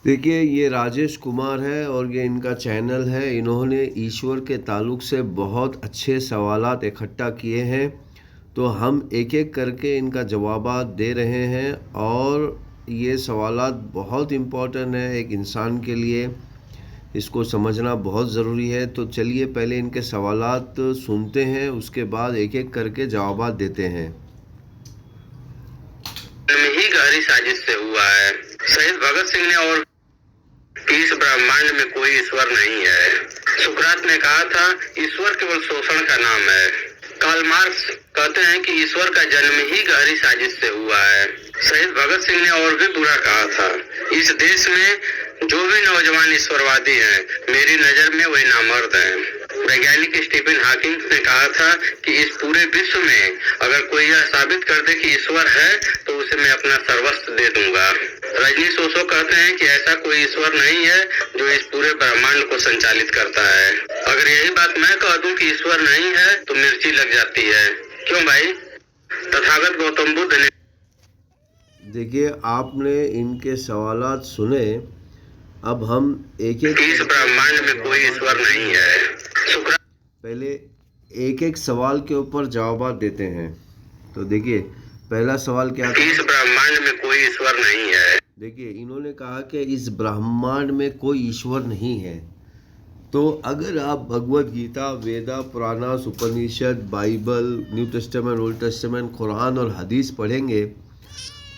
देखिए, ये राजेश कुमार है और ये इनका चैनल है। इन्होंने ईश्वर के ताल्लुक से बहुत अच्छे सवालात इकट्ठा किए हैं, तो हम एक-एक करके इनका जवाबात दे रहे हैं। और ये सवालात बहुत इम्पोर्टेंट है एक इंसान के लिए, इसको समझना बहुत ज़रूरी है। तो चलिए पहले इनके सवालात सुनते हैं, उसके बाद एक-एक करके जवाबात देते हैं। में ही गहरी साजिश से हुआ है। शहीद भगत सिंह ने और इस ब्रह्मांड में कोई ईश्वर नहीं है। सुकरात ने कहा था ईश्वर केवल शोषण का नाम है। कार्ल मार्क्स कहते हैं कि ईश्वर का जन्म ही गहरी साजिश से हुआ है। शहीद भगत सिंह ने और भी बुरा कहा था, इस देश में जो भी नौजवान ईश्वरवादी हैं, मेरी नजर में वही नामर्द हैं। वैज्ञानिक स्टीफन हॉकिंग ने कहा था कि इस पूरे विश्व में अगर कोई यह साबित कर दे कि ईश्वर है तो उसे मैं अपना सर्वस्व दे दूंगा। रजनीश ओशो कहते हैं कि ऐसा कोई ईश्वर नहीं है जो इस पूरे ब्रह्मांड को संचालित करता है। अगर यही बात मैं कह दूं कि ईश्वर नहीं है तो मिर्ची लग जाती है। क्यों भाई? तथागत गौतम बुद्ध ने देखिए, आपने इनके सवालात सुने। अब हम एक-एक इस ब्रह्मांड में कोई ईश्वर नहीं है। पहले एक-एक सवाल के ऊपर जवाब देते हैं। तो देखिए, पहला सवाल क्या था? इस ब्रह्मांड में कोई ईश्वर नहीं है। देखिए, इन्होंने कहा कि इस ब्रह्मांड में कोई ईश्वर नहीं है। तो अगर आप Bhagavad Gita, Veda, Puranas, Upanishad, Bible, New Testament, Old Testament, कुरान और हदीस पढ़ेंगे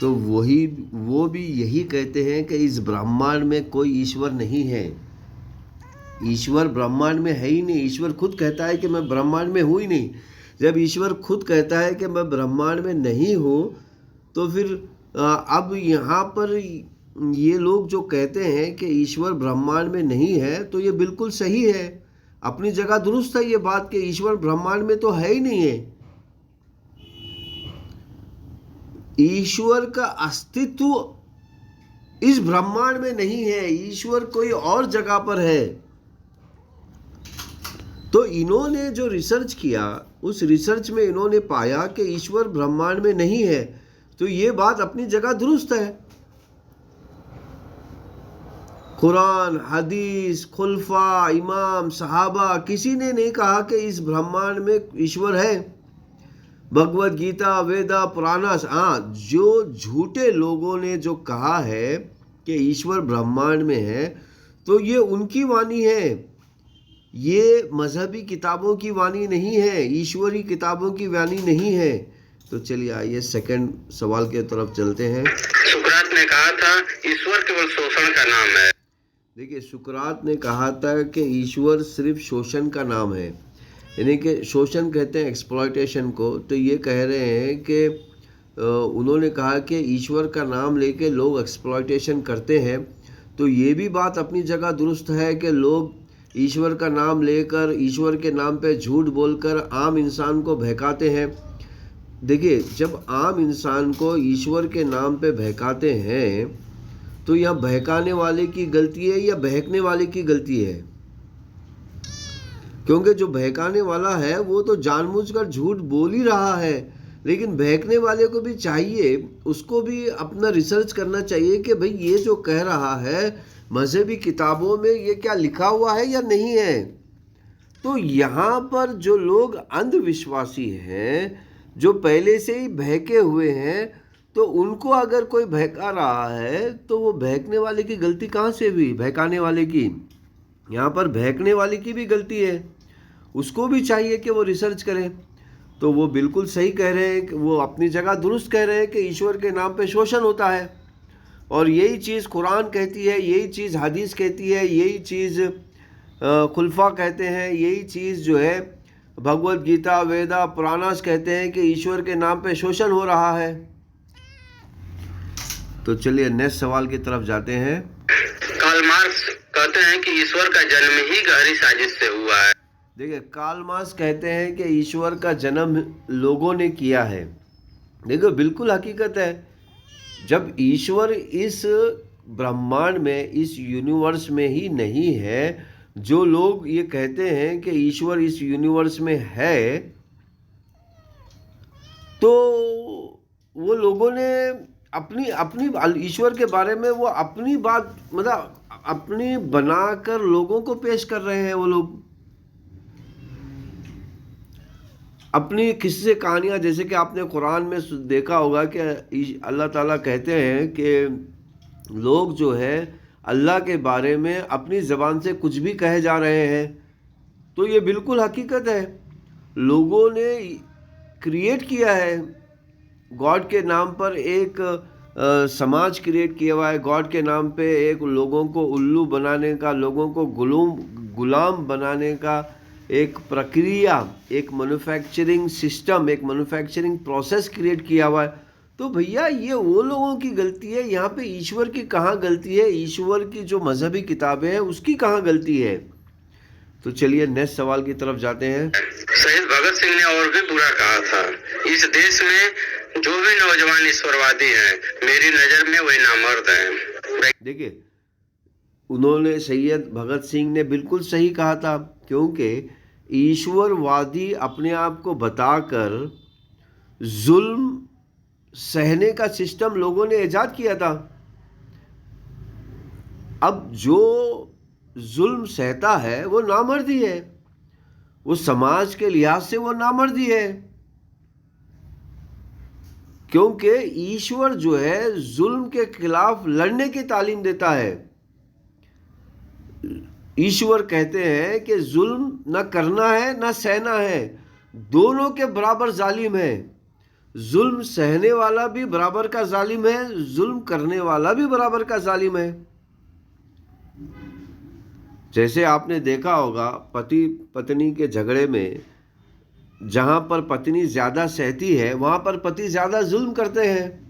तो वो भी यही कहते हैं कि इस ब्रह्मांड में कोई ईश्वर नहीं है। ईश्वर ब्रह्मांड में है ही नहीं। ईश्वर खुद कहता है कि मैं ब्रह्मांड में हूँ ही नहीं। जब ईश्वर खुद कहता है कि मैं ब्रह्मांड में नहीं हूँ, तो फिर अब यहाँ पर ये लोग जो कहते हैं कि ईश्वर ब्रह्मांड में नहीं है, तो ये बिल्कुल सही है, अपनी जगह दुरुस्त है ये बात कि ईश्वर ब्रह्मांड में तो है ही नहीं है। ईश्वर का अस्तित्व इस ब्रह्मांड में नहीं है, ईश्वर कोई और जगह पर है। तो इन्होंने जो रिसर्च किया, उस रिसर्च में इन्होंने पाया कि ईश्वर ब्रह्मांड में नहीं है। तो ये बात अपनी जगह दुरुस्त है। कुरान, हदीस, खुलफा, इमाम, सहाबा, किसी ने नहीं कहा कि इस ब्रह्मांड में ईश्वर है। भगवत गीता, वेदा, पुराणास, हाँ, जो झूठे लोगों ने जो कहा है कि ईश्वर ब्रह्मांड में है, तो ये उनकी वाणी है, ये मजहबी किताबों की वाणी नहीं है, ईश्वरी किताबों की वाणी नहीं है। तो चलिए आइए सेकंड सवाल के तरफ चलते हैं। सुकरात ने कहा था ईश्वर केवल शोषण का नाम है। देखिए, सुकरात ने कहा था कि ईश्वर सिर्फ शोषण का नाम है, यानी कि शोषण कहते हैं एक्सप्लॉयटेशन को। तो ये कह रहे हैं कि उन्होंने कहा कि ईश्वर का नाम लेके लोग एक्सप्लॉयटेशन करते हैं। तो ये भी बात अपनी जगह दुरुस्त है कि लोग ईश्वर का नाम लेकर, ईश्वर के नाम पे झूठ बोलकर आम इंसान को बहकाते हैं। देखिए, जब आम इंसान को ईश्वर के नाम पे बहकाते हैं, तो यह बहकाने वाले की गलती है या बहकने वाले की गलती है? क्योंकि जो बहकाने वाला है वो तो जानबूझकर झूठ बोल ही रहा है, लेकिन बहकने वाले को भी चाहिए, उसको भी अपना रिसर्च करना चाहिए कि भाई ये जो कह रहा है मजहबी किताबों में ये क्या लिखा हुआ है या नहीं है। तो यहाँ पर जो लोग अंधविश्वासी हैं, जो पहले से ही बहके हुए हैं, तो उनको अगर कोई बहका रहा है तो वो बहकने वाले की गलती कहाँ से हुई? बहकाने वाले की। यहाँ पर बहकने वाले की भी गलती है, उसको भी चाहिए कि वो रिसर्च करे। तो वो बिल्कुल सही कह रहे हैं कि वो अपनी जगह दुरुस्त कह रहे हैं कि ईश्वर के नाम पे शोषण होता है। और यही चीज़ कुरान कहती है, यही चीज़ हदीस कहती है, यही चीज़ खुलफा कहते हैं, यही चीज़ जो है भगवत गीता, वेदा, पुराणास कहते हैं कि ईश्वर के नाम पे शोषण हो रहा है। तो चलिए नेक्स्ट सवाल की तरफ जाते हैं। कार्ल मार्क्स कहते हैं कि ईश्वर का जन्म ही गहरी साजिश से हुआ है। देखिए, कार्ल मार्क्स कहते हैं कि ईश्वर का जन्म लोगों ने किया है। देखो, बिल्कुल हकीकत है। जब ईश्वर इस ब्रह्मांड में, इस यूनिवर्स में ही नहीं है, जो लोग ये कहते हैं कि ईश्वर इस यूनिवर्स में है, तो वो लोगों ने अपनी अपनी ईश्वर के बारे में वो अपनी बात मतलब अपनी बनाकर लोगों को पेश कर रहे हैं। वो लोग अपनी किस्से कहानियाँ, जैसे कि आपने कुरान में देखा होगा कि अल्लाह ताला कहते हैं कि लोग जो है अल्लाह के बारे में अपनी ज़बान से कुछ भी कहे जा रहे हैं। तो ये बिल्कुल हकीकत है। लोगों ने क्रिएट किया है, गॉड के नाम पर एक समाज क्रिएट किया हुआ है। गॉड के नाम पे एक लोगों को उल्लू बनाने का, लोगों को गुलाम बनाने का एक प्रक्रिया, एक मैन्युफैक्चरिंग सिस्टम, एक मैन्युफैक्चरिंग प्रोसेस क्रिएट किया हुआ है। तो भैया ये वो लोगों की गलती है, यहाँ पे ईश्वर की कहाँ गलती है? ईश्वर की जो मजहबी किताबें हैं उसकी कहाँ गलती है? तो चलिए नेक्स्ट सवाल की तरफ जाते हैं। शहीद भगत सिंह ने और भी बुरा कहा था, इस देश में जो भी नौजवान ईश्वरवादी हैं, मेरी नजर में वही नामर्द हैं। देखिए, उन्होंने सैयद भगत सिंह ने बिल्कुल सही कहा था, क्योंकि ईश्वरवादी अपने आप को बताकर जुल्म सहने का सिस्टम लोगों ने ईजाद किया था। अब जो जुल्म सहता है वो नामर्दी है, वो समाज के लिहाज से वो नामर्दी है, क्योंकि ईश्वर जो है जुल्म के खिलाफ लड़ने की तालीम देता है। ईश्वर कहते हैं कि जुल्म न करना है न सहना है, दोनों के बराबर जालिम है। जुल्म सहने वाला भी बराबर का जालिम है, जुल्म करने वाला भी बराबर का जालिम है। जैसे आपने देखा होगा पति पत्नी के झगड़े में, जहाँ पर पत्नी ज़्यादा सहती है वहाँ पर पति ज़्यादा जुल्म करते हैं,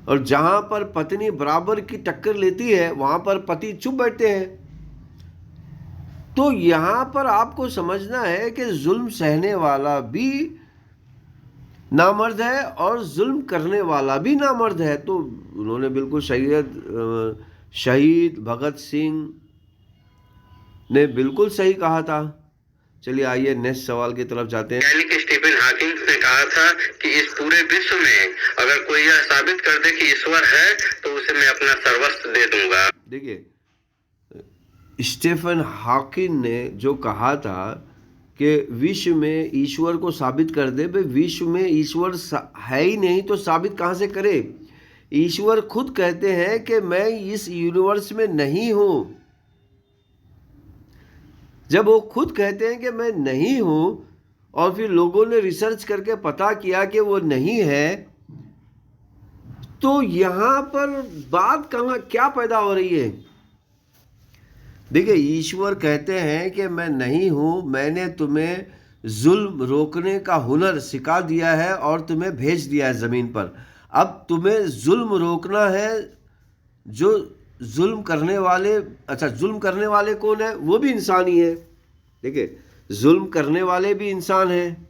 और जहाँ पर पत्नी बराबर की टक्कर लेती है वहाँ पर पति चुप बैठते हैं। तो यहाँ पर आपको समझना है कि जुल्म सहने वाला भी नामर्द है और जुल्म करने वाला भी नामर्द है। तो उन्होंने बिल्कुल शहीद भगत सिंह ने बिल्कुल सही कहा था। चलिए आइए नेक्स्ट सवाल की तरफ जाते हैं। वैज्ञानिक स्टीफन हॉकिंग ने कहा था कि इस पूरे विश्व में अगर कोई यह साबित कर दे कि ईश्वर है तो उसे मैं अपना सर्वस्व दे दूंगा। देखिए, स्टीफन हॉकिंग ने जो कहा था कि विश्व में ईश्वर को साबित कर दे, भाई विश्व में ईश्वर है ही नहीं तो साबित कहाँ से करे? ईश्वर खुद कहते हैं कि मैं इस यूनिवर्स में नहीं हूँ। जब वो खुद कहते हैं कि मैं नहीं हूँ और फिर लोगों ने रिसर्च करके पता किया कि वो नहीं है, तो यहाँ पर बात कहाँ क्या पैदा हो रही है? देखिए, ईश्वर कहते हैं कि मैं नहीं हूँ, मैंने तुम्हें जुल्म रोकने का हुनर सिखा दिया है और तुम्हें भेज दिया है ज़मीन पर। अब तुम्हें जुल्म रोकना है। जो जुल्म करने वाले, अच्छा जुल्म करने वाले कौन है? वो भी इंसान ही है। देखिए, जुल्म करने वाले भी इंसान हैं।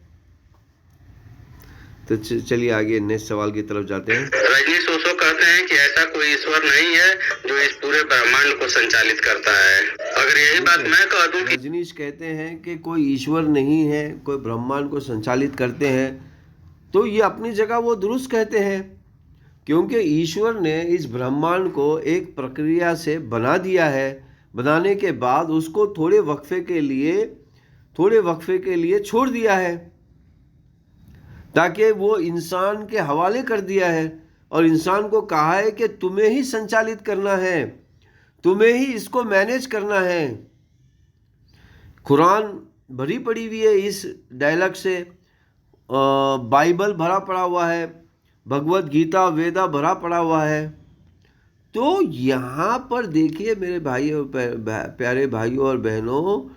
तो चलिए आगे नेक्स्ट सवाल की तरफ जाते हैं। रजनीश ओशो कहते हैं कि ऐसा कोई ईश्वर नहीं है जो इस पूरे ब्रह्मांड को संचालित करता है। अगर यही बात मैं कह दूं कि रजनीश कहते हैं कि कोई ईश्वर नहीं है, कोई ब्रह्मांड को संचालित करते हैं, तो ये अपनी जगह वो दुरुस्त कहते हैं, क्योंकि ईश्वर ने इस ब्रह्मांड को एक प्रक्रिया से बना दिया है। बनाने के बाद उसको थोड़े वक्फे के लिए छोड़ दिया है, ताकि वो इंसान के हवाले कर दिया है और इंसान को कहा है कि तुम्हें ही संचालित करना है, तुम्हें ही इसको मैनेज करना है। कुरान भरी पड़ी हुई है इस डायलॉग से, बाइबल भरा पड़ा हुआ है, भगवत गीता वेदा भरा पड़ा हुआ है। तो यहाँ पर देखिए मेरे भाइयों, प्यारे भाइयों और बहनों,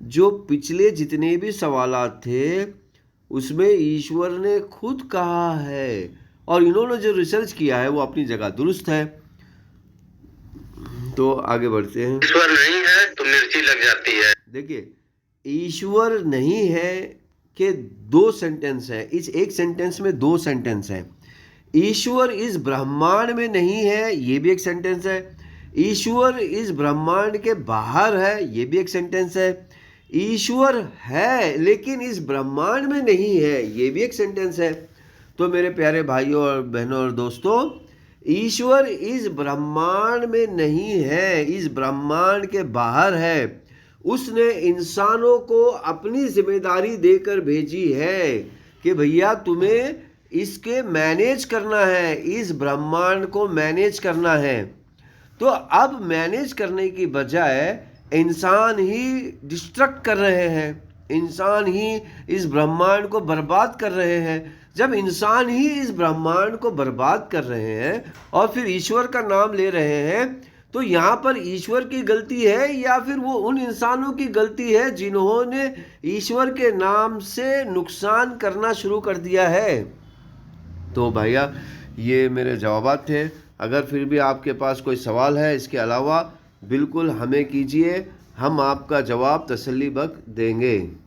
जो पिछले जितने भी सवालात थे उसमें ईश्वर ने खुद कहा है, और इन्होंने जो रिसर्च किया है वो अपनी जगह दुरुस्त है। तो आगे बढ़ते हैं। ईश्वर नहीं है तो मिर्ची लग जाती है। देखिए, ईश्वर नहीं है के दो सेंटेंस है, इस एक सेंटेंस में दो सेंटेंस है। ईश्वर इस ब्रह्मांड में नहीं है, ये भी एक सेंटेंस है। ईश्वर इस ब्रह्मांड के बाहर है, ये भी एक सेंटेंस है। ईश्वर है लेकिन इस ब्रह्मांड में नहीं है, ये भी एक सेंटेंस है। तो मेरे प्यारे भाइयों और बहनों और दोस्तों, ईश्वर इस ब्रह्मांड में नहीं है, इस ब्रह्मांड के बाहर है। उसने इंसानों को अपनी जिम्मेदारी देकर भेजी है कि भैया तुम्हें इसके मैनेज करना है, इस ब्रह्मांड को मैनेज करना है। तो अब मैनेज करने की बजाय इंसान ही डिस्ट्रक्ट कर रहे हैं, इंसान ही इस ब्रह्मांड को बर्बाद कर रहे हैं। जब इंसान ही इस ब्रह्मांड को बर्बाद कर रहे हैं और फिर ईश्वर का नाम ले रहे हैं, तो यहाँ पर ईश्वर की गलती है या फिर वो उन इंसानों की गलती है जिन्होंने ईश्वर के नाम से नुकसान करना शुरू कर दिया है? तो भैया ये मेरे जवाबात थे। अगर फिर भी आपके पास कोई सवाल है इसके अलावा, बिल्कुल हमें कीजिए, हम आपका जवाब तसल्लीबख्श देंगे।